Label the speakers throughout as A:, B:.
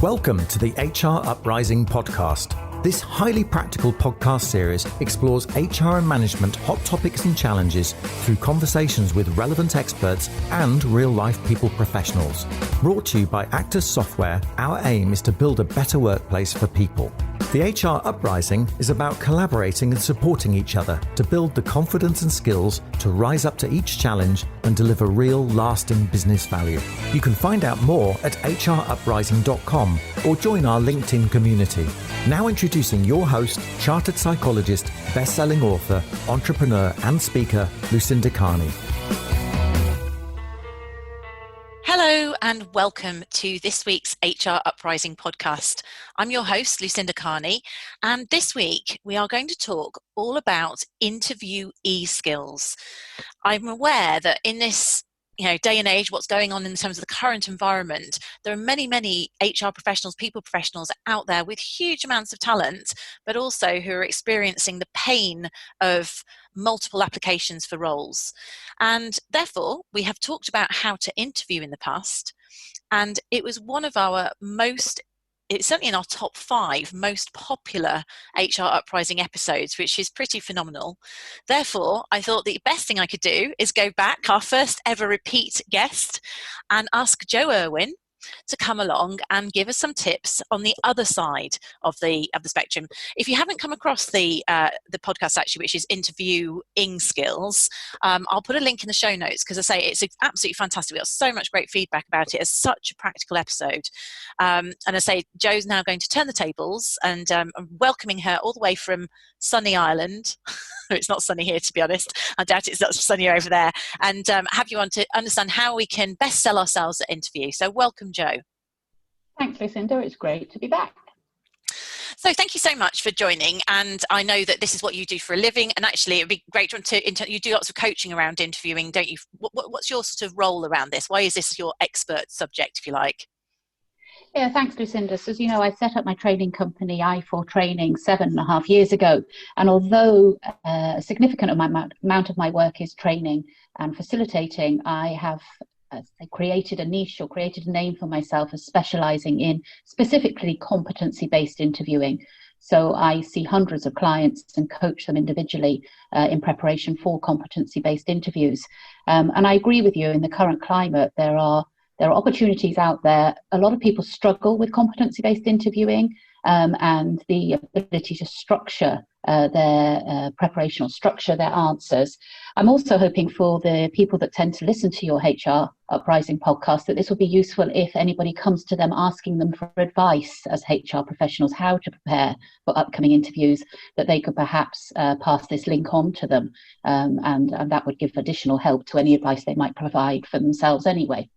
A: Welcome to the HR Uprising podcast. This highly practical podcast series explores HR and management hot topics and challenges through conversations with relevant experts and real-life people professionals. Brought to you by Actus software, our aim is to build a better workplace for people. The HR Uprising is about collaborating and supporting each other to build the confidence and skills to rise up to each challenge and deliver real, lasting business value. You can find out more at hruprising.com or join our LinkedIn community. Now introducing your host, chartered psychologist, best-selling author, entrepreneur and speaker, Lucinda Carney.
B: Hello and welcome to this week's HR Uprising podcast. I'm your host, Lucinda Carney, and this week we are going to talk all about interviewee skills. I'm aware that in this day and age, what's going on in terms of the current environment, there are many HR professionals, people professionals out there with huge amounts of talent, but also who are experiencing the pain of multiple applications for roles. And therefore, we have talked about how to interview in the past, and it was one of our it's certainly in our top 5 most popular HR Uprising episodes, which is pretty phenomenal. Therefore, I thought the best thing I could do is go back, our first ever repeat guest, and ask Jo Irwin to come along and give us some tips on the other side of the spectrum. If you haven't come across the podcast actually, which is interviewing skills, I'll put a link in the show notes because I say it's absolutely fantastic. We got so much great feedback about it. It's such a practical episode. And I say Jo's now going to turn the tables, and I'm welcoming her all the way from sunny Ireland. It's not sunny here, to be honest. I doubt it's not sunny over there. And have you on to understand how we can best sell ourselves at interview. So welcome, Jo.
C: Thanks, Lucinda. It's great to be back.
B: So thank you so much for joining. And I know that this is what you do for a living. And actually, it would be great you do lots of coaching around interviewing, don't you? What's your sort of role around this? Why is this your expert subject, if you like?
C: Yeah, thanks, Lucinda. So, as you know, I set up my training company, I4 Training, 7.5 years ago. And although a significant amount of my work is training and facilitating, I have created a niche or created a name for myself as specializing in specifically competency-based interviewing. So I see hundreds of clients and coach them individually in preparation for competency-based interviews. And I agree with you, in the current climate, there are opportunities out there. A lot of people struggle with competency-based interviewing and the ability to structure their preparation or structure their answers. I'm also hoping for the people that tend to listen to your HR Uprising podcast that this will be useful if anybody comes to them asking them for advice as HR professionals, how to prepare for upcoming interviews, that they could perhaps pass this link on to them. And that would give additional help to any advice they might provide for themselves anyway.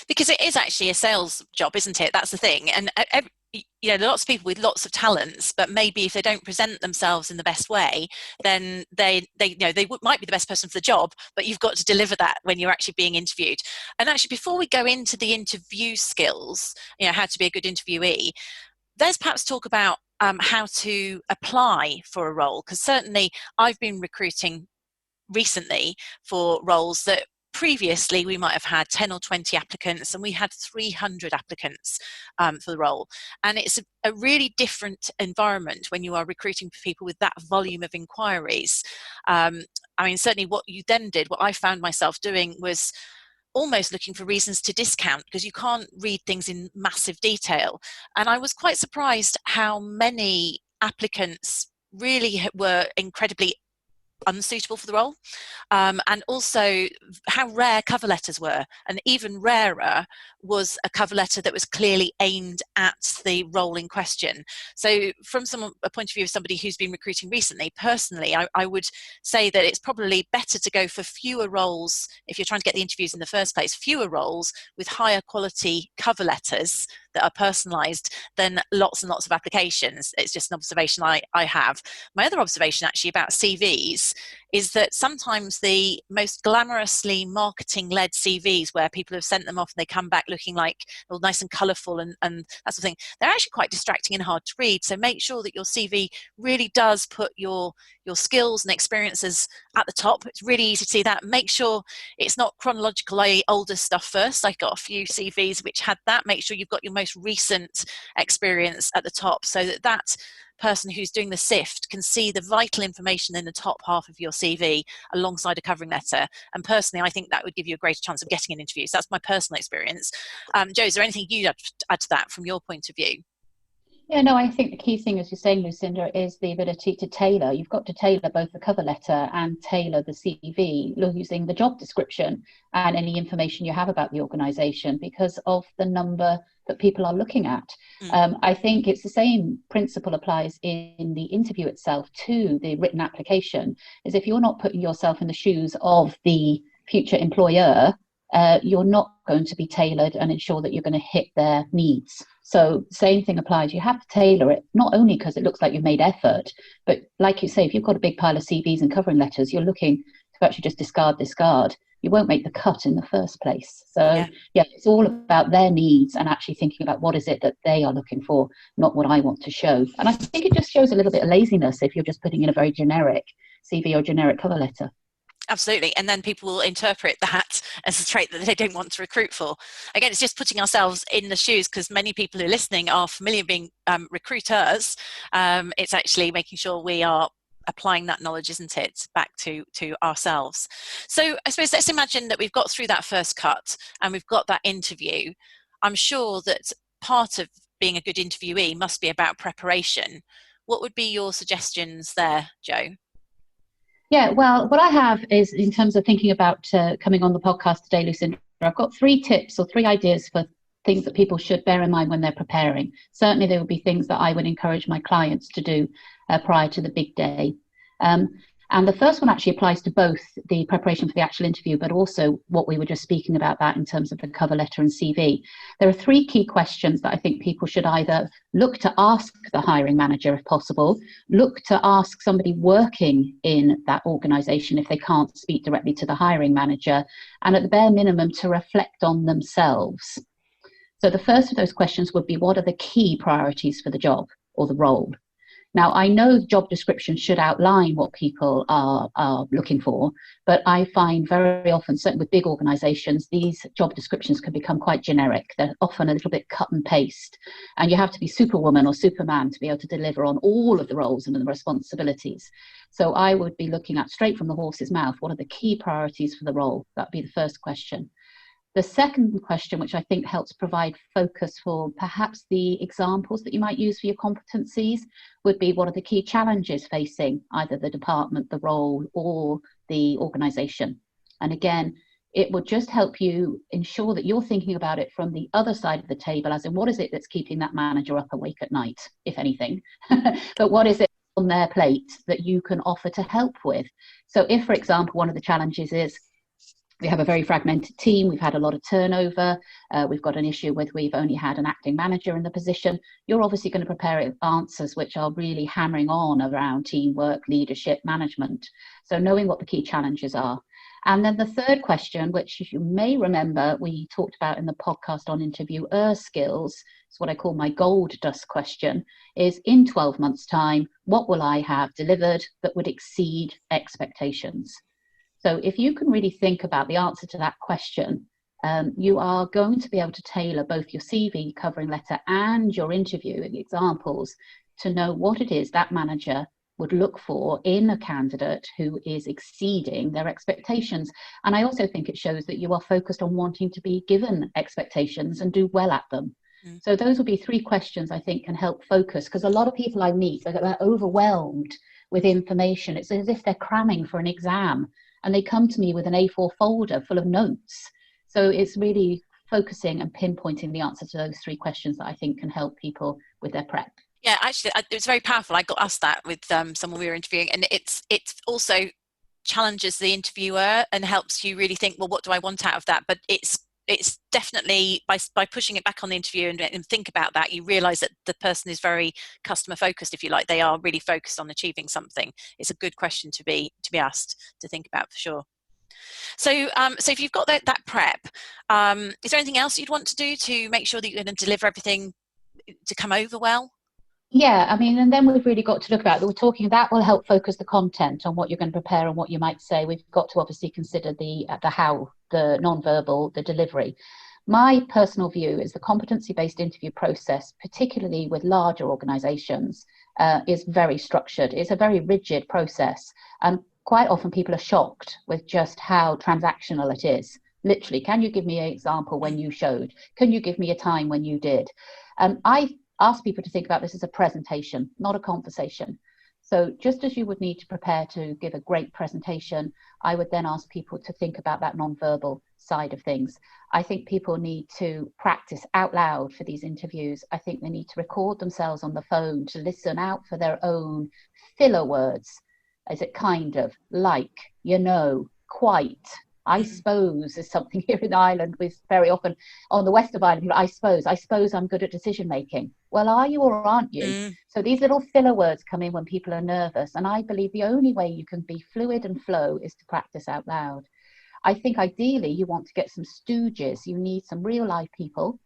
B: Because it is actually a sales job, isn't it? That's the thing. And lots of people with lots of talents, but maybe if they don't present themselves in the best way, then they might be the best person for the job, but you've got to deliver that when you're actually being interviewed. And actually, before we go into the interview skills, how to be a good interviewee, let's perhaps talk about how to apply for a role. Because certainly I've been recruiting recently for roles that previously we might have had 10 or 20 applicants, and we had 300 applicants for the role. And it's a really different environment when you are recruiting for people with that volume of inquiries. Certainly what you then did, what I found myself doing, was almost looking for reasons to discount, because you can't read things in massive detail. And I was quite surprised how many applicants really were incredibly unsuitable for the role, and also how rare cover letters were, and even rarer was a cover letter that was clearly aimed at the role in question. So from a point of view of somebody who's been recruiting recently, personally, I would say that it's probably better to go for fewer roles if you're trying to get the interviews in the first place, fewer roles with higher quality cover letters that are personalised than lots and lots of applications. It's just an observation I have. My other observation actually about CVs is that sometimes the most glamorously marketing-led CVs, where people have sent them off and they come back looking like all nice and colourful and that sort of thing, they're actually quite distracting and hard to read. So make sure that your CV really does put your skills and experiences at the top. It's really easy to see that. Make sure it's not chronological, i.e. older stuff first. I got a few CVs which had that. Make sure you've got your most most recent experience at the top, so that that person who's doing the sift can see the vital information in the top half of your CV alongside a covering letter. And personally, I think that would give you a greater chance of getting an interview. So that's my personal experience. Jo, is there anything you'd add to that from your point of view?
C: Yeah, no, I think the key thing, as you're saying, Lucinda, is the ability to tailor. You've got to tailor both the cover letter and tailor the CV using the job description and any information you have about the organisation because of the number that people are looking at. I think it's the same principle applies in the interview itself to the written application, is if you're not putting yourself in the shoes of the future employer, you're not going to be tailored and ensure that you're going to hit their needs. So same thing applies. You have to tailor it, not only because it looks like you've made effort, but like you say, if you've got a big pile of CVs and covering letters, you're looking to actually just discard. You won't make the cut in the first place. So yeah, it's all about their needs and actually thinking about what is it that they are looking for, not what I want to show. And I think it just shows a little bit of laziness if you're just putting in a very generic CV or generic cover letter.
B: Absolutely. And then people will interpret that as a trait that they don't want to recruit for. Again, it's just putting ourselves in the shoes, because many people who are listening are familiar being recruiters. It's actually making sure we are applying that knowledge, isn't it, back to ourselves. So I suppose let's imagine that we've got through that first cut and we've got that interview. I'm sure that part of being a good interviewee must be about preparation. What would be your suggestions there, Jo?
C: Yeah, well, what I have is, in terms of thinking about coming on the podcast today, Lucinda, I've got 3 tips or 3 ideas for things that people should bear in mind when they're preparing. Certainly, there would be things that I would encourage my clients to do prior to the big day. And the first one actually applies to both the preparation for the actual interview, but also what we were just speaking about that in terms of the cover letter and CV. There are 3 key questions that I think people should either look to ask the hiring manager if possible, look to ask somebody working in that organisation if they can't speak directly to the hiring manager, and at the bare minimum to reflect on themselves. So the first of those questions would be, what are the key priorities for the job or the role? Now, I know job descriptions should outline what people are looking for, but I find very often, certainly with big organisations, these job descriptions can become quite generic. They're often a little bit cut and paste, and you have to be superwoman or superman to be able to deliver on all of the roles and the responsibilities. So I would be looking at, straight from the horse's mouth, what are the key priorities for the role? That'd be the first question. The second question, which I think helps provide focus for perhaps the examples that you might use for your competencies, would be, what are the key challenges facing either the department, the role, or the organisation? And again, it would just help you ensure that you're thinking about it from the other side of the table, as in, what is it that's keeping that manager up awake at night, if anything? But what is it on their plate that you can offer to help with? So if, for example, one of the challenges is, we have a very fragmented team, we've had a lot of turnover, we've got an issue with, we've only had an acting manager in the position, you're obviously going to prepare answers which are really hammering on around teamwork, leadership, management. So knowing what the key challenges are. And then the third question, which you may remember we talked about in the podcast on interviewer skills, it's what I call my gold dust question, is, in 12 months' time, what will I have delivered that would exceed expectations? So if you can really think about the answer to that question, you are going to be able to tailor both your CV, covering letter, and your interview examples to know what it is that manager would look for in a candidate who is exceeding their expectations. And I also think it shows that you are focused on wanting to be given expectations and do well at them. So those will be 3 questions I think can help focus, because a lot of people I meet, they're overwhelmed with information. It's as if they're cramming for an exam, and they come to me with an A4 folder full of notes. So it's really focusing and pinpointing the answer to those 3 questions that I think can help people with their prep.
B: Yeah, actually, it was very powerful. I got asked that with someone we were interviewing, and it's also challenges the interviewer and helps you really think, well, what do I want out of that? But it's definitely, by pushing it back on the interview and think about that, you realise that the person is very customer focused, if you like. They are really focused on achieving something. It's a good question to be asked, to think about, for sure. So so if you've got that prep, is there anything else you'd want to do to make sure that you're going to deliver everything to come over well?
C: Yeah, I mean, and then we've really got to look about, we're talking, that will help focus the content on what you're going to prepare and what you might say. We've got to obviously consider the how, the non-verbal, the delivery. My personal view is the competency-based interview process, particularly with larger organisations, is very structured. It's a very rigid process. And quite often people are shocked with just how transactional it is. Literally, can you give me an example when you showed? Can you give me a time when you did? I ask people to think about this as a presentation, not a conversation. So just as you would need to prepare to give a great presentation, I would then ask people to think about that non-verbal side of things. I think people need to practice out loud for these interviews. I think they need to record themselves on the phone to listen out for their own filler words. Is it kind of, like, you know, quite, I suppose is something here in Ireland. We're very often on the west of Ireland, I suppose I'm good at decision making. Well, are you or aren't you? So these little filler words come in when people are nervous. And I believe the only way you can be fluid and flow is to practice out loud. I think ideally you want to get some stooges. You need some real life people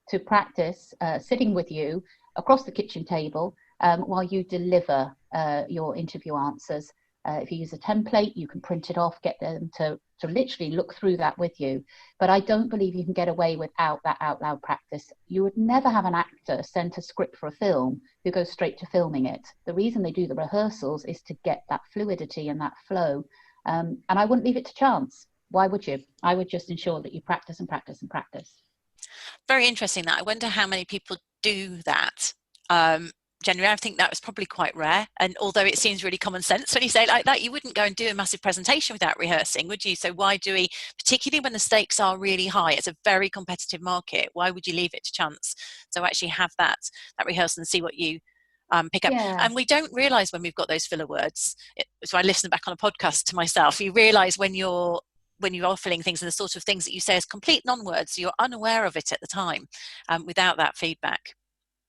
C: to practice sitting with you across the kitchen table while you deliver your interview answers. If you use a template, you can print it off, get them to literally look through that with you. But I don't believe you can get away without that out loud practice. You would never have an actor send a script for a film who goes straight to filming it. The reason they do the rehearsals is to get that fluidity and that flow. And I wouldn't leave it to chance. Why would you? I would just ensure that you practice and practice and practice.
B: Very interesting that. I wonder how many people do that. Generally, I think that was probably quite rare. And although it seems really common sense when you say it like that, you wouldn't go and do a massive presentation without rehearsing, would you? So why do we, particularly when the stakes are really high, it's a very competitive market, why would you leave it to chance? So actually have that rehearsal and see what you pick up.
C: Yeah.
B: And we don't realise when we've got those filler words. So I listen back on a podcast to myself. You realise when you are filling things and the sort of things that you say as complete non-words, so you're unaware of it at the time without that feedback.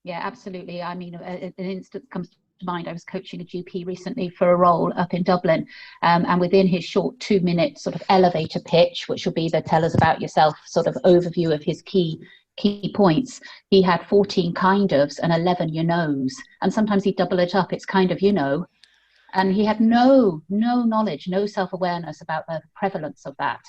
C: Yeah, absolutely. I mean, an instance comes to mind. I was coaching a GP recently for a role up in Dublin, and within his short 2-minute sort of elevator pitch, which will be the tell us about yourself sort of overview of his key points, he had 14 kind ofs and 11 you knows, and sometimes he'd double it up. It's kind of, you know, and he had no knowledge, no self-awareness about the prevalence of that.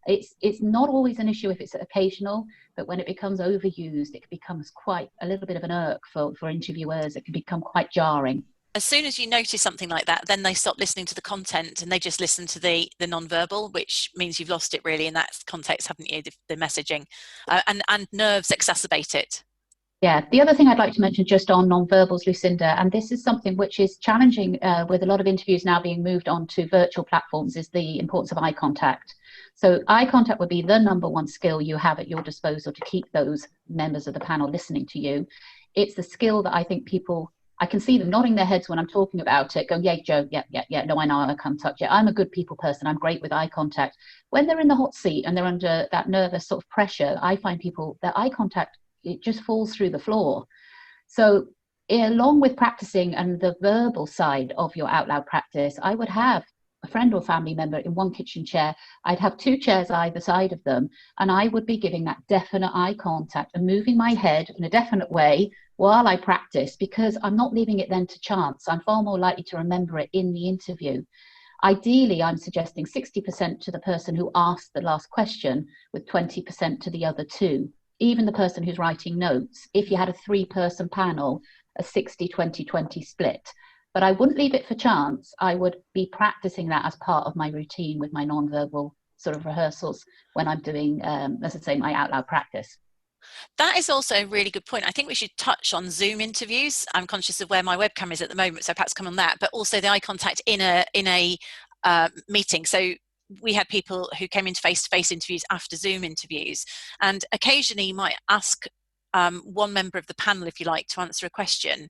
C: It's not always an issue if it's occasional, but when it becomes overused, it becomes quite a little bit of an irk for interviewers. It can become quite jarring.
B: As soon as you notice something like that, then they stop listening to the content and they just listen to the non-verbal, which means you've lost it really in that context, haven't you, the messaging, and nerves exacerbate it.
C: Yeah, the other thing I'd like to mention just on non-verbals, Lucinda, and this is something which is challenging with a lot of interviews now being moved on to virtual platforms, is the importance of eye contact. So eye contact would be the number one skill you have at your disposal to keep those members of the panel listening to you. It's the skill that I think people, I can see them nodding their heads when I'm talking about it, going, yeah, Jo, yeah, no, I know, I can't touch it. I'm a good people person. I'm great with eye contact. When they're in the hot seat and they're under that nervous sort of pressure, I find people, their eye contact, it just falls through the floor. So along with practicing and the verbal side of your out loud practice, I would have a friend or family member in one kitchen chair. I'd have 2 chairs either side of them, and I would be giving that definite eye contact and moving my head in a definite way while I practice, because I'm not leaving it then to chance. I'm far more likely to remember it in the interview. Ideally, I'm suggesting 60% to the person who asked the last question with 20% to the other 2. Even the person who's writing notes, if you had a 3-person panel, a 60-20-20 split. But I wouldn't leave it for chance. I would be practicing that as part of my routine with my non-verbal sort of rehearsals when I'm doing, as I say, my out loud practice.
B: That is also a really good point. I think we should touch on Zoom interviews. I'm conscious of where my webcam is at the moment, so perhaps come on that, but also the eye contact in a meeting. So we had people who came into face-to-face interviews after Zoom interviews, and occasionally you might ask one member of the panel, if you like, to answer a question.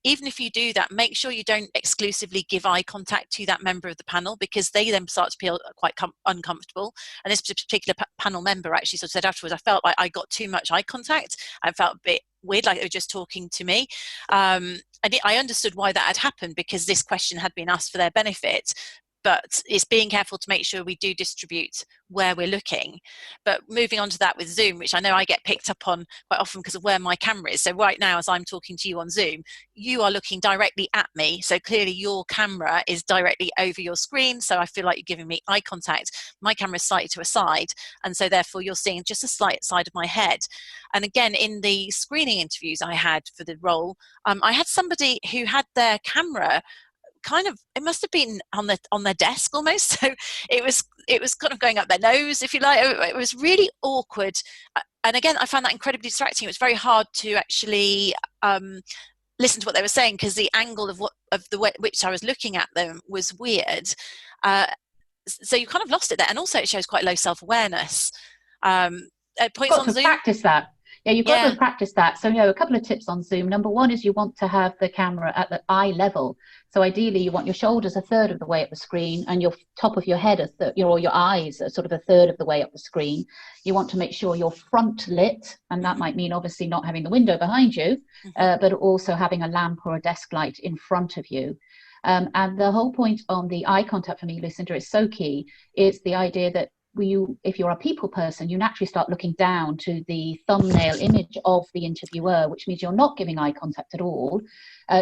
B: Even if you do that, make sure you don't exclusively give eye contact to that member of the panel, because they then start to feel quite uncomfortable. And this particular panel member actually sort of said afterwards, I felt like I got too much eye contact. I felt a bit weird, like they were just talking to me. I understood why that had happened, because this question had been asked for their benefit. but it's being careful to make sure we do distribute where we're looking. But moving on to that with Zoom, which I know I get picked up on quite often because of where my camera is. So right now, as I'm talking to you on Zoom, you are looking directly at me. So clearly your camera is directly over your screen. So I feel like you're giving me eye contact. My camera is slightly to a side. And so therefore you're seeing just a slight side of my head. And again, in the screening interviews I had for the role, I had somebody who had their camera kind of, it must have been on their desk almost. So it was kind of going up their nose, if you like. It was really awkward. And again, I found that incredibly distracting. It was very hard to actually listen to what they were saying because the angle of the way which I was looking at them was weird. So you kind of lost it there. And also it shows quite low self-awareness. Points on Zoom.
C: Practice that. Yeah, you've got to practice that. So, a couple of tips on Zoom. Number one is you want to have the camera at the eye level. So ideally, you want your shoulders a third of the way up the screen and your top of your head, or your eyes are sort of a third of the way up the screen. You want to make sure you're front lit, and that might mean obviously not having the window behind you, but also having a lamp or a desk light in front of you. And the whole point on the eye contact for me, Lucinda, is so key. It's the idea that if you're a people person, you naturally start looking down to the thumbnail image of the interviewer, which means you're not giving eye contact at all.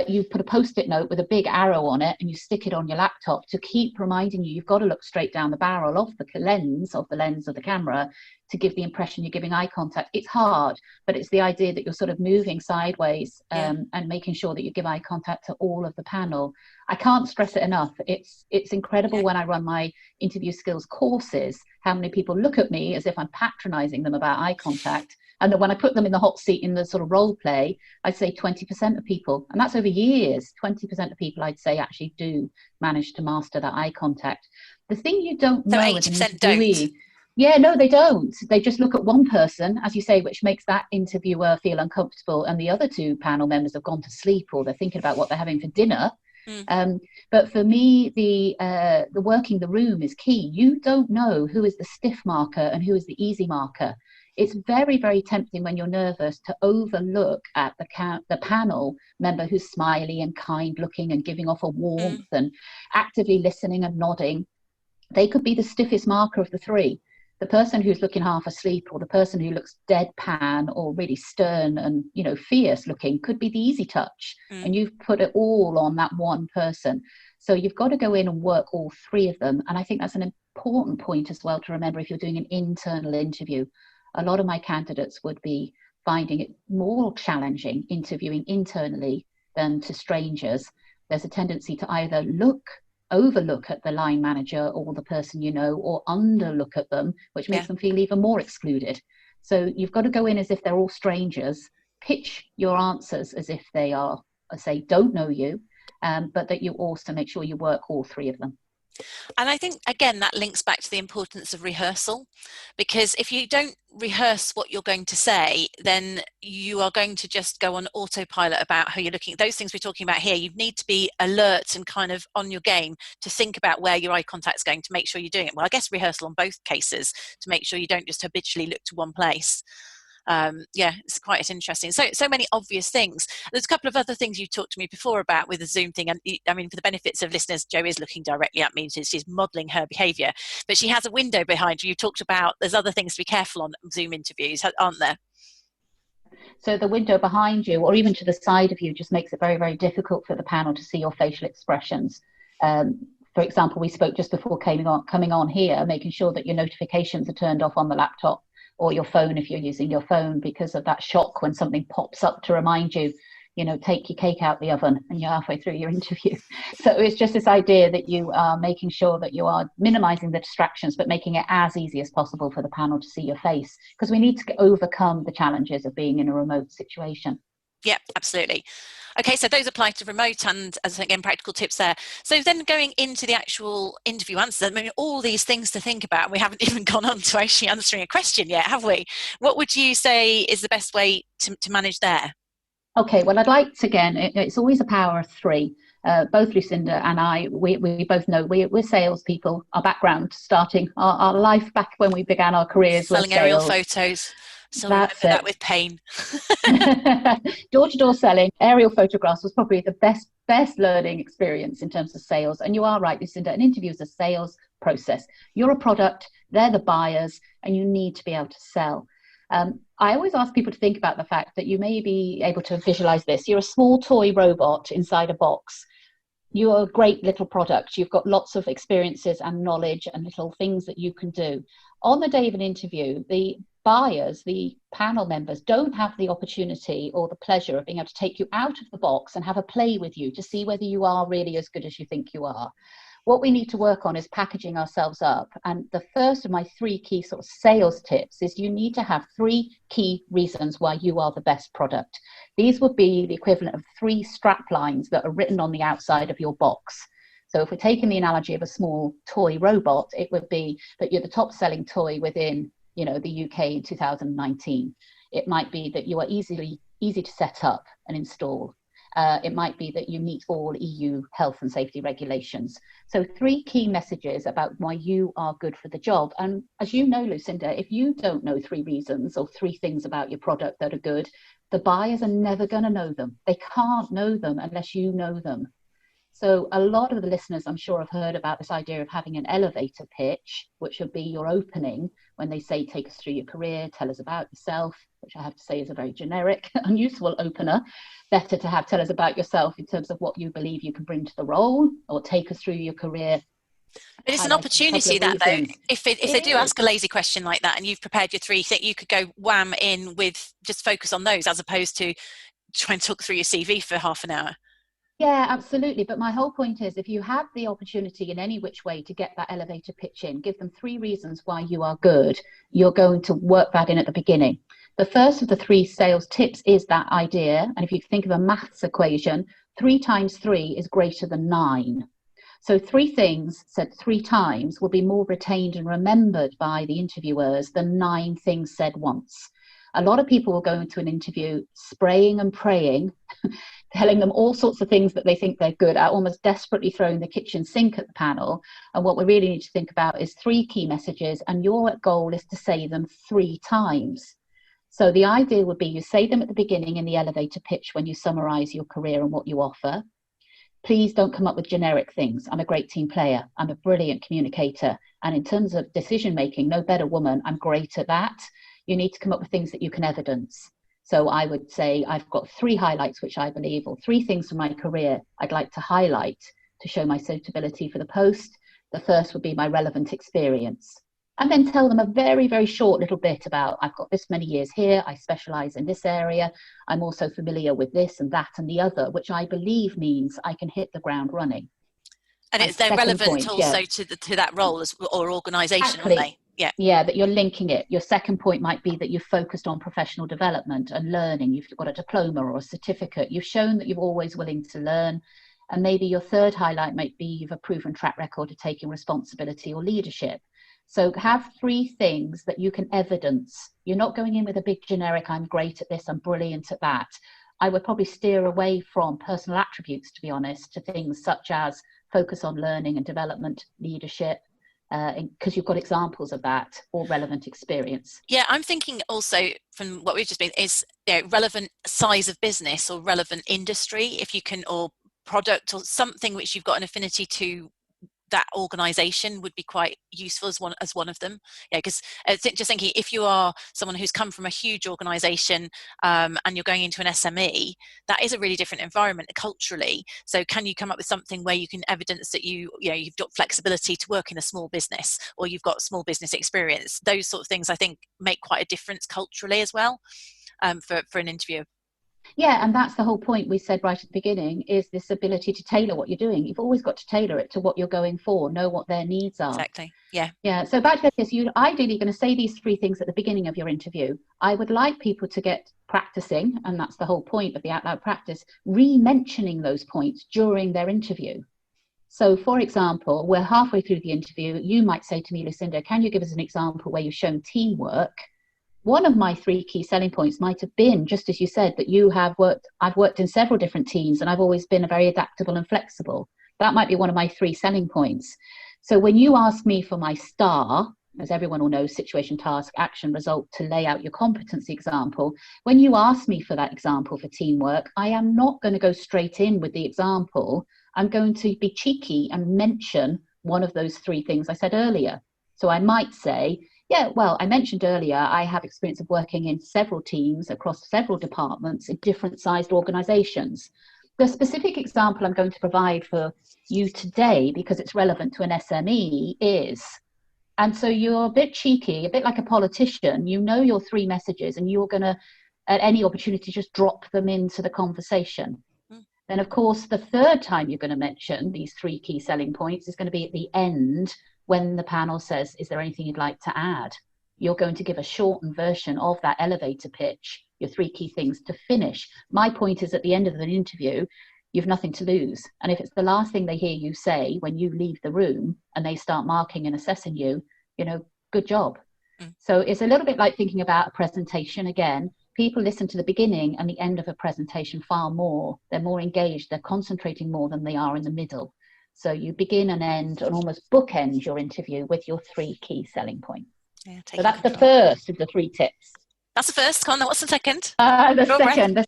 C: You put a post-it note with a big arrow on it and you stick it on your laptop to keep reminding you, you've got to look straight down the barrel of the lens of the camera to give the impression you're giving eye contact. It's hard, but it's the idea that you're sort of moving sideways and making sure that you give eye contact to all of the panel. I can't stress it enough. It's incredible when I run my interview skills courses, how many people look at me as if I'm patronizing them about eye contact. And then when I put them in the hot seat in the sort of role play, I'd say 20% of people, and that's over years, 20% of people I'd say actually do manage to master that eye contact. The thing you don't know as an interviewee, no, they don't. They just look at one person, as you say, which makes that interviewer feel uncomfortable, and the other two panel members have gone to sleep or they're thinking about what they're having for dinner. But for me, the working the room is key. You don't know who is the stiff marker and who is the easy marker. It's very, very tempting when you're nervous to overlook at the panel member who's smiley and kind looking and giving off a warmth and actively listening and nodding. They could be the stiffest marker of the three. The person who's looking half asleep or the person who looks deadpan or really stern and, fierce looking could be the easy touch. And you've put it all on that one person. So you've got to go in and work all three of them. And I think that's an important point as well to remember if you're doing an internal interview. A lot of my candidates would be finding it more challenging interviewing internally than to strangers. There's a tendency to either overlook at the line manager or the person or underlook at them, which makes them feel even more excluded. So you've got to go in as if they're all strangers, pitch your answers as if they are, don't know you, but that you also make sure you work all three of them.
B: And I think, again, that links back to the importance of rehearsal, because if you don't rehearse what you're going to say, then you are going to just go on autopilot about how you're looking. Those things we're talking about here, you need to be alert and kind of on your game to think about where your eye contact is going to make sure you're doing it. Well, I guess rehearsal on both cases to make sure you don't just habitually look to one place. It's quite interesting. So many obvious things. There's a couple of other things you talked to me before about with the Zoom thing. And I mean, for the benefits of listeners, Jo is looking directly at me. She's modeling her behavior, but she has a window behind her. You talked about there's other things to be careful on Zoom interviews, aren't there?
C: So the window behind you or even to the side of you just makes it very, very difficult for the panel to see your facial expressions. For example, we spoke just before coming on here, making sure that your notifications are turned off on the laptop or your phone if you're using your phone, because of that shock when something pops up to remind you, take your cake out the oven and you're halfway through your interview. So it's just this idea that you are making sure that you are minimizing the distractions, but making it as easy as possible for the panel to see your face, because we need to overcome the challenges of being in a remote situation.
B: Yeah, absolutely. Okay, so those apply to remote and, as again, practical tips there. So then going into the actual interview answer, I mean, all these things to think about. We haven't even gone on to actually answering a question yet, have we? What would you say is the best way to manage there?
C: Okay, well, I'd like to, again, it's always a power of three. Both Lucinda and I, we both know we're salespeople. Our background, starting our life back when we began our careers,
B: selling aerial photos. So remember
C: That's
B: that
C: it.
B: with pain.
C: Door-to-door selling, aerial photographs was probably the best learning experience in terms of sales. And you are right, Lucinda, an interview is a sales process. You're a product, they're the buyers, and you need to be able to sell. I always ask people to think about the fact that you may be able to visualize this. You're a small toy robot inside a box. You're a great little product. You've got lots of experiences and knowledge and little things that you can do. On the day of an interview, the buyers, the panel members, don't have the opportunity or the pleasure of being able to take you out of the box and have a play with you to see whether you are really as good as you think you are. What we need to work on is packaging ourselves up. And the first of my 3 key sort of sales tips is you need to have 3 key reasons why you are the best product. These would be the equivalent of 3 strap lines that are written on the outside of your box. So if we're taking the analogy of a small toy robot, it would be that you're the top selling toy within, the UK in 2019. It might be that you are easy to set up and install. It might be that you meet all EU health and safety regulations. So 3 key messages about why you are good for the job. And as you know, Lucinda, if you don't know 3 reasons or 3 things about your product that are good, the buyers are never going to know them. They can't know them unless you know them. So a lot of the listeners, I'm sure, have heard about this idea of having an elevator pitch, which would be your opening when they say, take us through your career, tell us about yourself, which I have to say is a very generic, unuseful opener. Better to have tell us about yourself in terms of what you believe you can bring to the role, or take us through your career.
B: But it's an opportunity that, though, if they do ask a lazy question like that and you've prepared your 3 things, you could go wham in with just focus on those as opposed to try and talk through your CV for half an hour.
C: Yeah, absolutely. But my whole point is, if you have the opportunity in any which way to get that elevator pitch in, give them 3 reasons why you are good. You're going to work that in at the beginning. The first of the 3 sales tips is that idea. And if you think of a maths equation, 3 times 3 is greater than 9. So 3 things said 3 times will be more retained and remembered by the interviewers than 9 things said once. A lot of people will go into an interview spraying and praying, telling them all sorts of things that they think they're good at, almost desperately throwing the kitchen sink at the panel. And what we really need to think about is 3 key messages, and your goal is to say them 3 times. So the idea would be you say them at the beginning in the elevator pitch when you summarize your career and what you offer. Please don't come up with generic things. I'm a great team player. I'm a brilliant communicator. And in terms of decision making, no better woman, I'm great at that. You need to come up with things that you can evidence. So I would say I've got 3 highlights, which I believe, or 3 things from my career I'd like to highlight to show my suitability for the post. The first would be my relevant experience. And then tell them a very, very short little bit about, I've got this many years here, I specialize in this area, I'm also familiar with this and that and the other, which I believe means I can hit the ground running.
B: And it's they're relevant also to that role or organisation, aren't they?
C: Yeah, that you're linking it. Your second point might be that you're focused on professional development and learning. You've got a diploma or a certificate. You've shown that you're always willing to learn. And maybe your third highlight might be you've a proven track record of taking responsibility or leadership. So have 3 things that you can evidence. You're not going in with a big generic, I'm great at this, I'm brilliant at that. I would probably steer away from personal attributes, to be honest, to things such as focus on learning and development, leadership, because you've got examples of that, or relevant experience.
B: Yeah, I'm thinking also from what we've just been is relevant size of business or relevant industry, if you can, or product or something which you've got an affinity to that organization would be quite useful as one of them. Yeah, because just thinking, if you are someone who's come from a huge organization and you're going into an SME, that is a really different environment culturally. So can you come up with something where you can evidence that you've got flexibility to work in a small business, or you've got small business experience? Those sort of things I think make quite a difference culturally as well for an interview.
C: Yeah, and that's the whole point we said right at the beginning, is this ability to tailor what you're doing. You've always got to tailor it to what you're going for, know what their needs are.
B: Exactly, yeah.
C: Yeah, so back to this, you're ideally going to say these 3 things at the beginning of your interview. I would like people to get practicing, and that's the whole point of the out loud practice, re-mentioning those points during their interview. So, for example, we're halfway through the interview. You might say to me, Lucinda, can you give us an example where you've shown teamwork? One of my 3 key selling points might have been, just as you said, that I've worked in several different teams and I've always been very adaptable and flexible. That might be one of my 3 selling points. So when you ask me for my star, as everyone will know, situation, task, action, result, to lay out your competency example. When you ask me for that example for teamwork, I am not going to go straight in with the example. I'm going to be cheeky and mention one of those three things I said earlier. So I might say, yeah, well, I mentioned earlier, I have experience of working in several teams across several departments in different sized organizations. The specific example I'm going to provide for you today, because it's relevant to an SME, is, and so you're a bit cheeky, a bit like a politician, you know your three messages and you're going to, at any opportunity, just drop them into the conversation. Then, of course, the third time you're going to mention these three key selling points is going to be at the end when the panel says, is there anything you'd like to add? You're going to give a shortened version of that elevator pitch, your three key things to finish. My point is, at the end of an interview, you've nothing to lose. And if it's the last thing they hear you say when you leave the room and they start marking and assessing you, you know, good job. So it's a little bit like thinking about a presentation again. People listen to the beginning and the end of a presentation far more. They're more engaged. They're concentrating more than they are in the middle. So you begin and end and almost bookend your interview with your three key selling points. Yeah, so that's control. The first of the three tips.
B: That's the first. Come on, what's the second?
C: The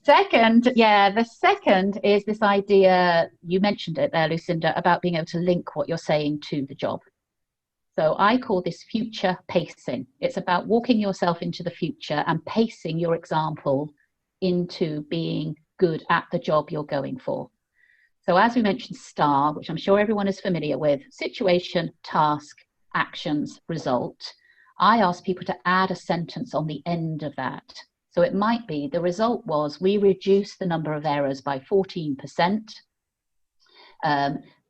C: second is this idea, you mentioned it there, Lucinda, about being able to link what you're saying to the job. So I call this future pacing. It's about walking yourself into the future and pacing your example into being good at the job you're going for. So as we mentioned, STAR, which I'm sure everyone is familiar with, situation, task, actions, result. I ask people to add a sentence on the end of that. So it might be, the result was we reduced the number of errors by 14%.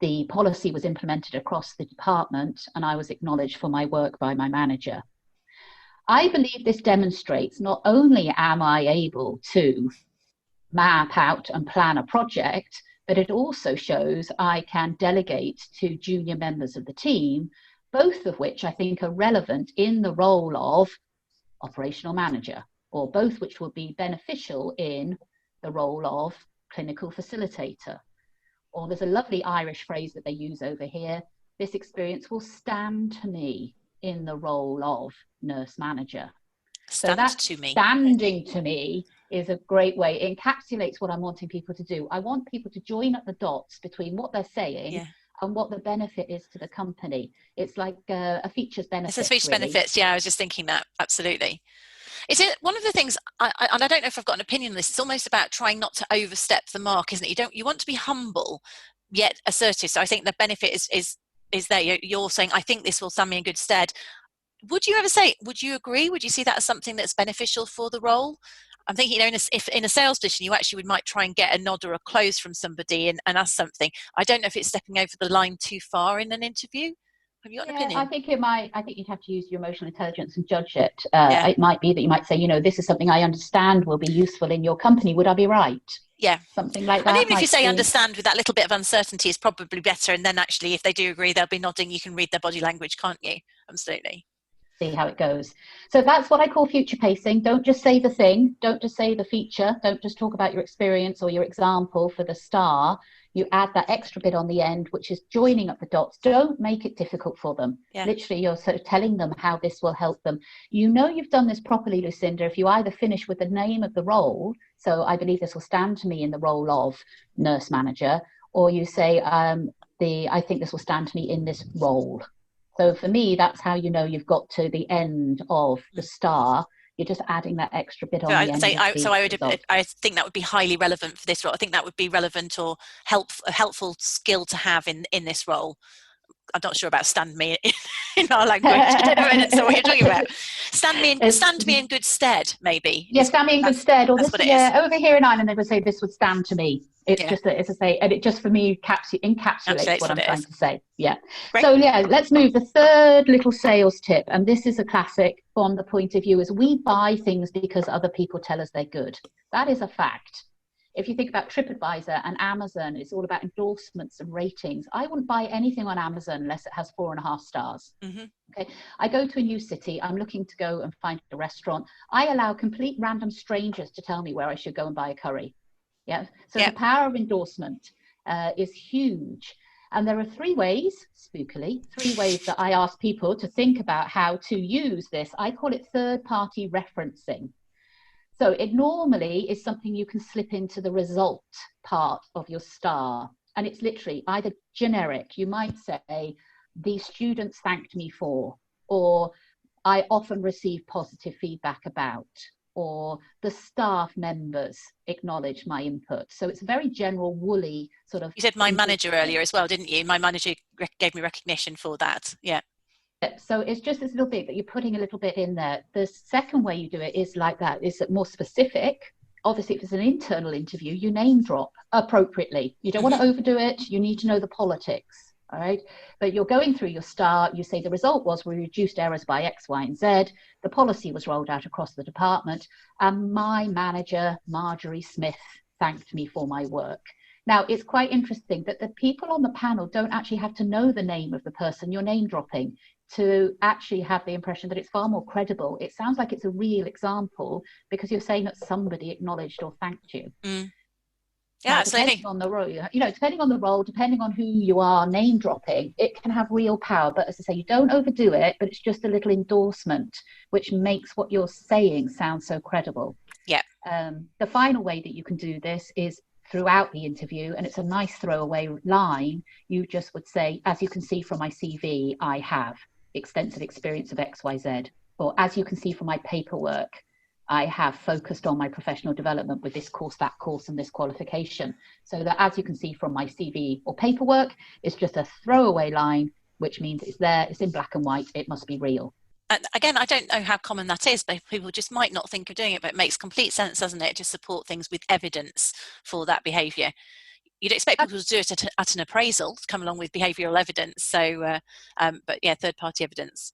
C: The policy was implemented across the department and I was acknowledged for my work by my manager. I believe this demonstrates not only am I able to map out and plan a project, but it also shows I can delegate to junior members of the team, both of which I think are relevant in the role of operational manager, or both which will be beneficial in the role of clinical facilitator. Or there's a lovely Irish phrase that they use over here, this experience will stand to me in the role of nurse manager.
B: Standing
C: to me is a great way. It encapsulates what I'm wanting people to do. I want people to join up the dots between what they're saying and what the benefit is to the company. It's like a features benefit.
B: It's a features benefits. Yeah, I was just thinking that. Absolutely. Is it one of the things, and I don't know if I've got an opinion on this, it's almost about trying not to overstep the mark, isn't it? You want to be humble, yet assertive. So I think the benefit is there. You're saying, I think this will stand me in good stead. Would you ever say, would you agree? Would you see that as something that's beneficial for the role? I'm thinking, if in a sales position, you actually might try and get a nod or a close from somebody and ask something. I don't know if it's stepping over the line too far in an interview. Have you got an opinion?
C: I think you'd have to use your emotional intelligence and judge it. It might be that you might say, this is something I understand will be useful in your company. Would I be right?
B: Yeah.
C: Something like that.
B: And even if you say understand with that little bit of uncertainty is probably better. And then actually, if they do agree, they'll be nodding. You can read their body language, can't you? Absolutely.
C: See how it goes. So that's what I call future pacing. Don't just say the thing. Don't just say the feature. Don't just talk about your experience or your example for the STAR. You add that extra bit on the end, which is joining up the dots. Don't make it difficult for them. Yeah. Literally, you're sort of telling them how this will help them. You've done this properly, Lucinda, if you either finish with the name of the role. So I believe this will stand to me in the role of nurse manager, or you say, I think this will stand to me in this role. So for me, that's how you've got to the end of the STAR. You're just adding that extra bit on the end.
B: I think that would be highly relevant for this role. I think that would be relevant or a helpful skill to have in this role. I'm not sure about stand me in our language. I don't know what you're talking about. Stand me in good stead, maybe.
C: Yeah, stand me in good stead. Or this, over here in Ireland, they would say this would stand to me. It's just and it just for me encapsulates what I'm trying to say. Yeah. Right. So let's move. The third little sales tip, and this is a classic from the point of view, is we buy things because other people tell us they're good. That is a fact. If you think about TripAdvisor and Amazon, it's all about endorsements and ratings. I wouldn't buy anything on Amazon unless it has 4.5 stars. Mm-hmm. Okay. I go to a new city. I'm looking to go and find a restaurant. I allow complete random strangers to tell me where I should go and buy a curry. Yeah. So the power of endorsement is huge. And there are three ways, spookily, that I ask people to think about how to use this. I call it third-party referencing. So it normally is something you can slip into the result part of your star. And it's literally either generic. You might say, the students thanked me for, or I often receive positive feedback about, or the staff members acknowledge my input. So it's a very general, woolly sort of...
B: You said my manager earlier as well, didn't you? My manager gave me recognition for that. Yeah.
C: So it's just this little bit that you're putting a little bit in there. The second way you do it is like that, is more specific. Obviously, if it's an internal interview, you name drop appropriately. You don't want to overdo it. You need to know the politics. All right. But you're going through your star. You say the result was we reduced errors by X, Y, and Z. The policy was rolled out across the department. And my manager, Marjorie Smith, thanked me for my work. Now, it's quite interesting that the people on the panel don't actually have to know the name of the person you're name dropping to actually have the impression that it's far more credible. It sounds like it's a real example because you're saying that somebody acknowledged or thanked you.
B: Yeah,
C: now,
B: absolutely.
C: Depending on the role, depending on the role, depending on who you are name dropping, it can have real power. But as I say, you don't overdo it, but it's just a little endorsement, which makes what you're saying sound so credible.
B: Yeah.
C: The final way that you can do this is throughout the interview, and it's a nice throwaway line. You just would say, as you can see from my CV, I have extensive experience of XYZ, or as you can see from my paperwork, I have focused on my professional development with this course, that course, and this qualification. So that as you can see from my CV or paperwork, it's just a throwaway line, which means it's there, it's in black and white, it must be real.
B: And again, I don't know how common that is, but people just might not think of doing it, but it makes complete sense, doesn't it, to support things with evidence for that behaviour. You'd expect people to do it at an appraisal, to come along with behavioural evidence. So, but yeah, third-party evidence.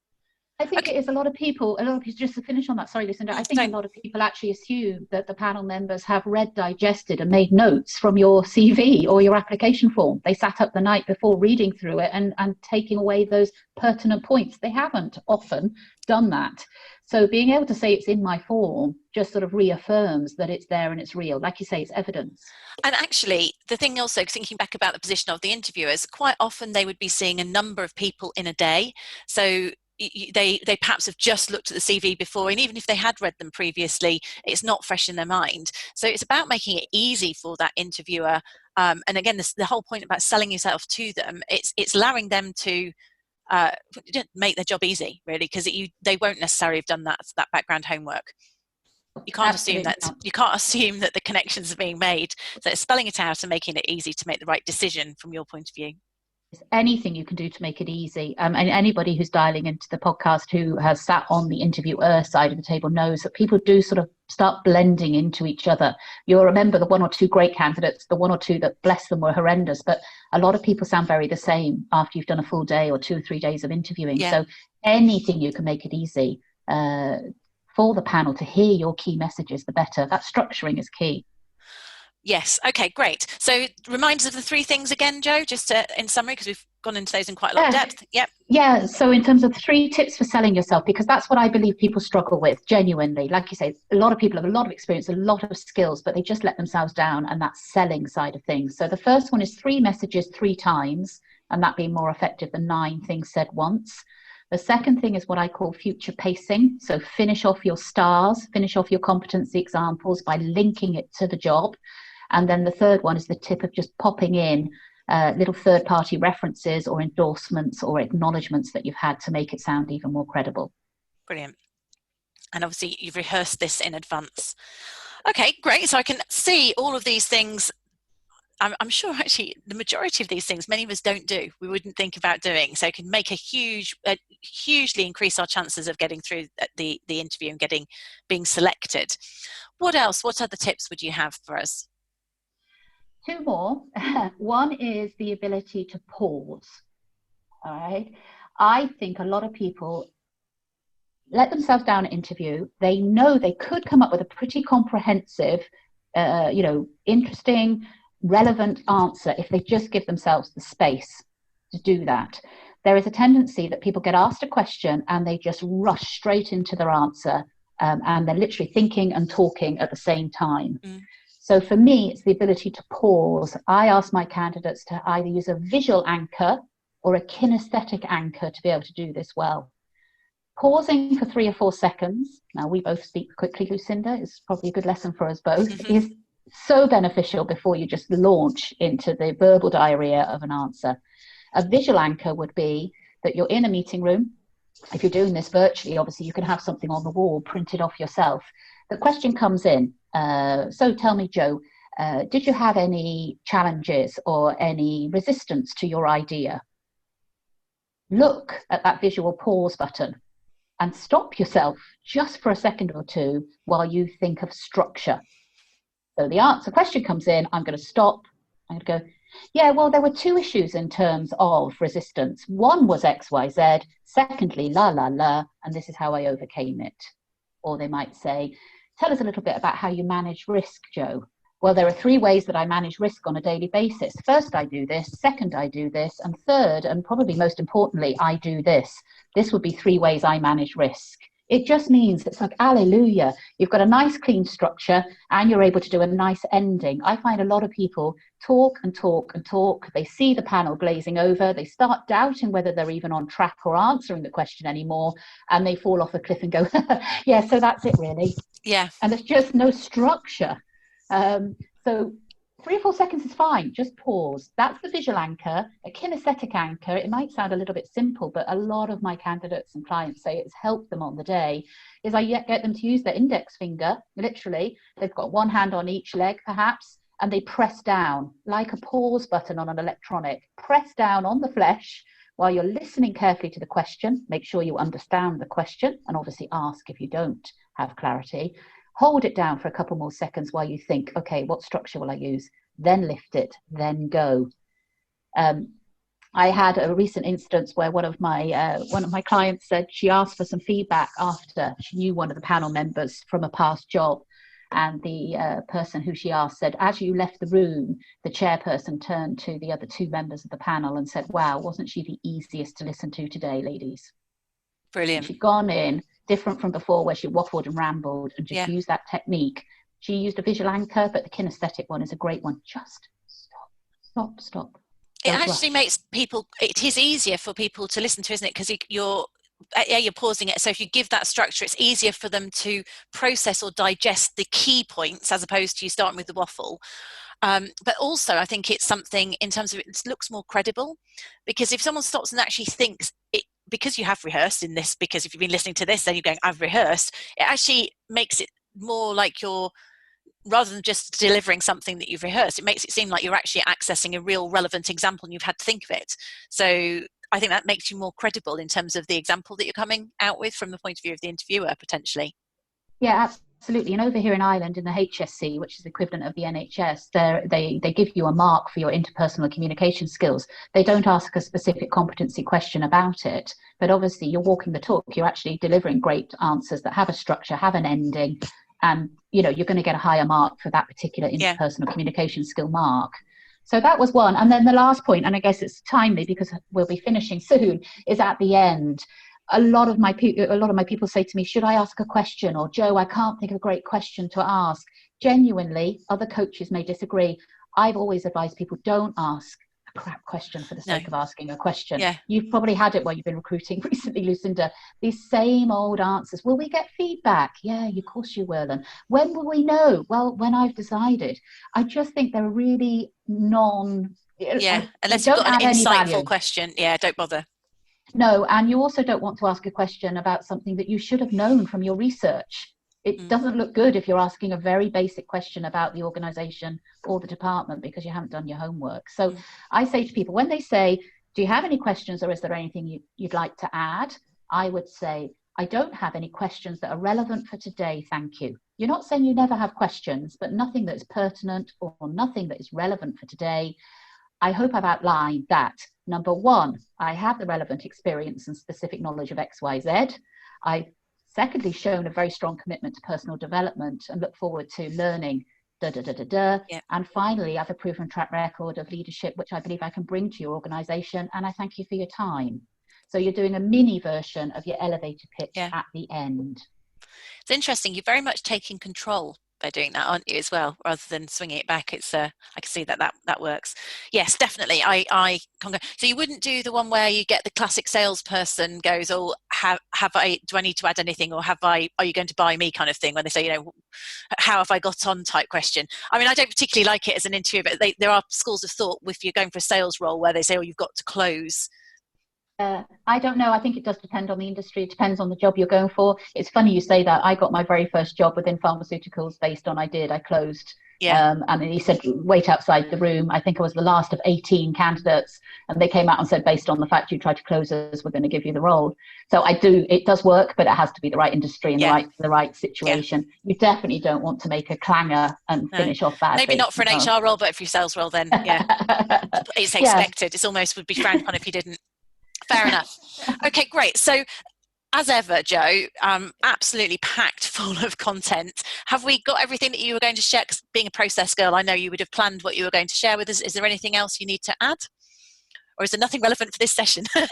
C: I think it is a lot of people, just to finish on that, sorry, Lucinda, I think a lot of people actually assume that the panel members have read, digested and made notes from your CV or your application form. They sat up the night before reading through it and taking away those pertinent points. They haven't often done that. So being able to say it's in my form just sort of reaffirms that it's there and it's real. Like you say, it's evidence.
B: And actually, the thing also, thinking back about the position of the interviewers, quite often they would be seeing a number of people in a day. So they perhaps have just looked at the CV before, and even if they had read them previously, it's not fresh in their mind. So it's about making it easy for that interviewer. And again, the whole point about selling yourself to them, it's allowing them to make their job easy, really, because they won't necessarily have done that background homework. You can't assume that the connections are being made. So it's spelling it out and making it easy to make the right decision from your point of view.
C: Anything you can do to make it easy. And anybody who's dialing into the podcast who has sat on the interviewer side of the table knows that people do sort of start blending into each other. You'll remember the one or two great candidates, the one or two that, bless them, were horrendous, but a lot of people sound very the same after you've done a full day or 2 or 3 days of interviewing. Yeah. So anything you can make it easy for the panel to hear your key messages, the better. That structuring is key.
B: Yes. Okay, great. So remind us of the 3 things again, Jo, just in summary, because we've gone into those in quite a lot of depth. Yep.
C: Yeah. So in terms of 3 tips for selling yourself, because that's what I believe people struggle with genuinely. Like you say, a lot of people have a lot of experience, a lot of skills, but they just let themselves down, and that's selling side of things. So the first one is 3 messages 3 times, and that being more effective than 9 things said once. The second thing is what I call future pacing. So finish off your stars, finish off your competency examples by linking it to the job. And then the third one is the tip of just popping in little third-party references or endorsements or acknowledgements that you've had to make it sound even more credible.
B: Brilliant. And obviously you've rehearsed this in advance. Okay, great. So I can see all of these things. I'm sure actually the majority of these things, many of us don't do. We wouldn't think about doing. So it can make hugely increase our chances of getting through the interview and being selected. What else? What other tips would you have for us?
C: 2 more. One is the ability to pause. All right. I think a lot of people let themselves down at interview. They know they could come up with a pretty comprehensive, interesting, relevant answer if they just give themselves the space to do that. There is a tendency that people get asked a question and they just rush straight into their answer, and they're literally thinking and talking at the same time. So for me, it's the ability to pause. I ask my candidates to either use a visual anchor or a kinesthetic anchor to be able to do this well. Pausing for 3 or 4 seconds, now we both speak quickly, Lucinda, is probably a good lesson for us both, is so beneficial before you just launch into the verbal diarrhea of an answer. A visual anchor would be that you're in a meeting room. If you're doing this virtually, obviously you can have something on the wall printed off yourself. The question comes in, so tell me, Jo, did you have any challenges or any resistance to your idea? Look at that visual pause button and stop yourself just for a second or two while you think of structure. So the answer question comes in, I'm going to stop, I'm going to go, yeah, well, there were 2 issues in terms of resistance. One was X, Y, Z. Secondly, la, la, la, and this is how I overcame it. Or they might say, tell us a little bit about how you manage risk, Jo. Well, there are 3 ways that I manage risk on a daily basis. First, I do this. Second, I do this. And third, and probably most importantly, I do this. This would be 3 ways I manage risk. It just means it's like, hallelujah, you've got a nice clean structure and you're able to do a nice ending. I find a lot of people talk and talk and talk. They see the panel glazing over. They start doubting whether they're even on track or answering the question anymore. And they fall off a cliff and go, yeah, so that's it really.
B: Yeah.
C: And there's just no structure. So 3 or 4 seconds is fine. Just pause. That's the visual anchor. A kinesthetic anchor, it might sound a little bit simple, but a lot of my candidates and clients say it's helped them on the day, is I get them to use their index finger, literally. They've got one hand on each leg, perhaps, and they press down like a pause button on an electronic. Press down on the flesh while you're listening carefully to the question. Make sure you understand the question, and obviously ask if you don't have clarity. Hold it down for a couple more seconds while you think, okay, what structure will I use? Then lift it, then go. I had a recent instance where one of my clients said she asked for some feedback after she knew one of the panel members from a past job. And the person who she asked said, as you left the room, the chairperson turned to the other 2 members of the panel and said, wow, wasn't she the easiest to listen to today, ladies?
B: Brilliant.
C: She'd gone in, different from before where she waffled and rambled and just used that technique. She used a visual anchor, but the kinesthetic one is a great one. Just stop.
B: It actually makes it is easier for people to listen to, isn't it? Because you're pausing it. So if you give that structure, it's easier for them to process or digest the key points as opposed to you starting with the waffle. But also, I think it's something in terms of it looks more credible, because if someone stops and actually thinks it, because you have rehearsed in this, because if you've been listening to this, then you're going, I've rehearsed, it actually makes it more like you're, rather than just delivering something that you've rehearsed, it makes it seem like you're actually accessing a real relevant example and you've had to think of it. So I think that makes you more credible in terms of the example that you're coming out with from the point of view of the interviewer, potentially.
C: Yeah, absolutely. And over here in Ireland, in the HSC, which is the equivalent of the NHS, they give you a mark for your interpersonal communication skills. They don't ask a specific competency question about it, but obviously you're walking the talk. You're actually delivering great answers that have a structure, have an ending, and you're going to get a higher mark for that particular interpersonal communication skill mark. So that was one. And then the last point, and I guess it's timely because we'll be finishing soon, is at the end. A lot of my people say to me, should I ask a question? Or, Jo, I can't think of a great question to ask. Genuinely, other coaches may disagree. I've always advised people, don't ask a crap question for the sake of asking a question.
B: Yeah.
C: You've probably had it while you've been recruiting recently, Lucinda. These same old answers. Will we get feedback? Yeah, of course you will. And when will we know? Well, when I've decided. I just think they're really unless
B: you've got an insightful question, don't bother.
C: No, and you also don't want to ask a question about something that you should have known from your research. It doesn't look good if you're asking a very basic question about the organisation or the department because you haven't done your homework. So I say to people, when they say, do you have any questions or is there anything you'd like to add? I would say, I don't have any questions that are relevant for today, thank you. You're not saying you never have questions, but nothing that is pertinent or nothing that is relevant for today. I hope I've outlined that. Number 1, I have the relevant experience and specific knowledge of XYZ. I've secondly shown a very strong commitment to personal development and look forward to learning And finally, I have a proven track record of leadership, which I believe I can bring to your organisation. And I thank you for your time. So you're doing a mini version of your elevator pitch at the end.
B: It's interesting. You're very much taking control by doing that, aren't you, as well, rather than swinging it back. It's I can see that works. Yes, definitely. I concur. So you wouldn't do the one where you get the classic salesperson goes, oh, do I need to add anything, or are you going to buy me, kind of thing, when they say, how have I got on type question. I mean, I don't particularly like it as an interview, but there are schools of thought if you're going for a sales role where they say, oh, you've got to close.
C: I don't know. I think it does depend on the industry. It depends on the job you're going for. It's funny you say that. I got my very first job within pharmaceuticals based on I closed.
B: Yeah.
C: And he said, wait outside the room. I think I was the last of 18 candidates. And they came out and said, based on the fact you tried to close us, we're going to give you the role. So it does work, but it has to be the right industry and the right situation. Yeah. You definitely don't want to make a clanger and finish off badly.
B: Maybe not for an HR role, but for your sales role, then, yeah. It's expected. It almost would be frowned upon if you didn't. Fair enough. Okay, great. So, as ever, Jo, absolutely packed full of content. Have we got everything that you were going to share? 'Cause being a process girl, I know you would have planned what you were going to share with us. Is there anything else you need to add? Or is there nothing relevant for this session?
C: Are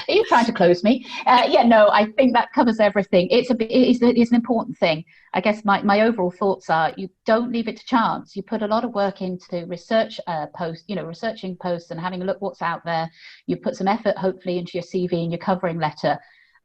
C: you trying to close me? No, I think that covers everything. It's an important thing. I guess my overall thoughts are, you don't leave it to chance. You put a lot of work into research researching posts and having a look what's out there. You put some effort, hopefully, into your CV and your covering letter.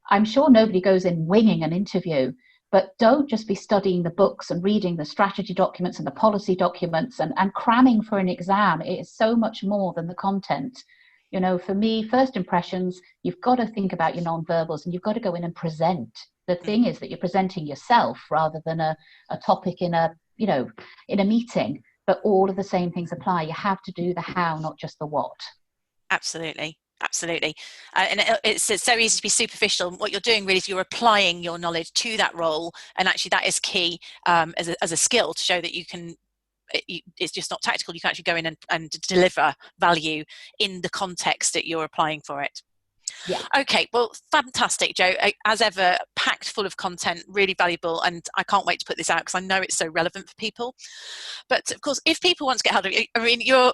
C: I'm sure nobody goes in winging an interview, but don't just be studying the books and reading the strategy documents and the policy documents and cramming for an exam. It is so much more than the content. For me, first impressions, you've got to think about your non-verbals and you've got to go in and present. The thing is that you're presenting yourself rather than a topic in a meeting, but all of the same things apply. You have to do the how, not just the what. Absolutely.
B: And it's so easy to be superficial. What you're doing really is you're applying your knowledge to that role, and actually that is key as a skill to show that you can. It's just not tactical. You can actually go in and deliver value in the context that you're applying for it.
C: Yeah.
B: Okay, well, fantastic, Jo. As ever, packed full of content, really valuable, and I can't wait to put this out because I know it's so relevant for people. But of course, if people want to get hold of you, I mean, you're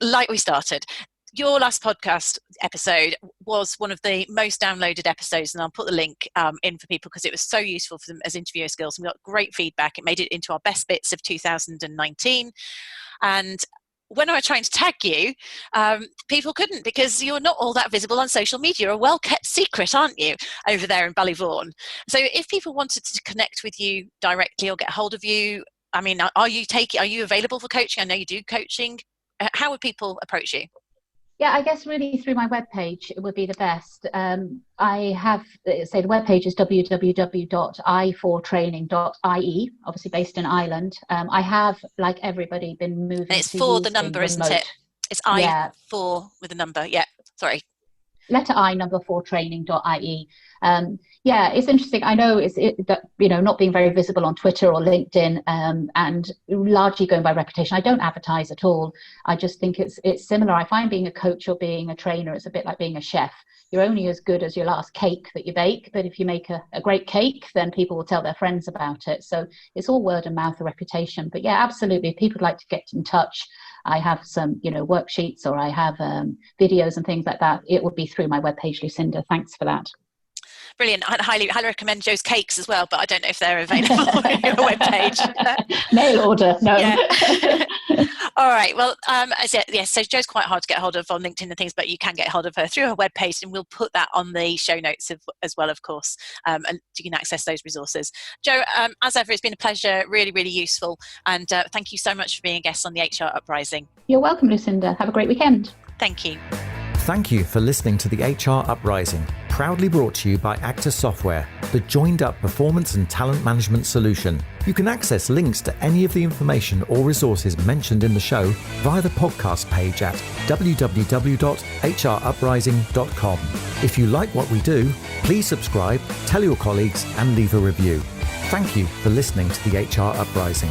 B: like we started. Your last podcast episode was one of the most downloaded episodes, and I'll put the link in for people because it was so useful for them as interviewer skills. And we got great feedback. It made it into our best bits of 2019. And when I was trying to tag you, people couldn't because you're not all that visible on social media. You're a well-kept secret, aren't you, over there in Ballyvaughan? So if people wanted to connect with you directly or get hold of you, I mean, are you available for coaching? I know you do coaching. How would people approach you?
C: Yeah, I guess really through my webpage it would be the best. I have, the webpage is www.i4training.ie, obviously based in Ireland. I have, like everybody, been moving. And
B: it's for the number, remote. Isn't it? It's I4 with a number. Yeah, sorry.
C: Letter I, number 4training.ie. It's interesting. I know not being very visible on Twitter or LinkedIn and largely going by reputation. I don't advertise at all. I just think it's similar. I find being a coach or being a trainer, it's a bit like being a chef. You're only as good as your last cake that you bake, but if you make a great cake, then people will tell their friends about it. So it's all word of mouth or reputation. But yeah, absolutely. If people would like to get in touch, I have some, worksheets, or I have videos and things like that. It would be through my webpage, Lucinda. Thanks for that.
B: Brilliant. I'd highly recommend Jo's cakes as well, but I don't know if they're available on your webpage.
C: Mail order, no.
B: Yeah. All right. Well, so Jo's quite hard to get hold of on LinkedIn and things, but you can get hold of her through her webpage, and we'll put that on the show notes as well, of course, and you can access those resources. Jo, as ever, it's been a pleasure, really, really useful, and thank you so much for being a guest on the HR Uprising.
C: You're welcome, Lucinda. Have a great weekend.
B: Thank you.
A: Thank you for listening to the HR Uprising, proudly brought to you by Actus Software, the joined-up performance and talent management solution. You can access links to any of the information or resources mentioned in the show via the podcast page at www.hruprising.com. If you like what we do, please subscribe, tell your colleagues, and leave a review. Thank you for listening to the HR Uprising.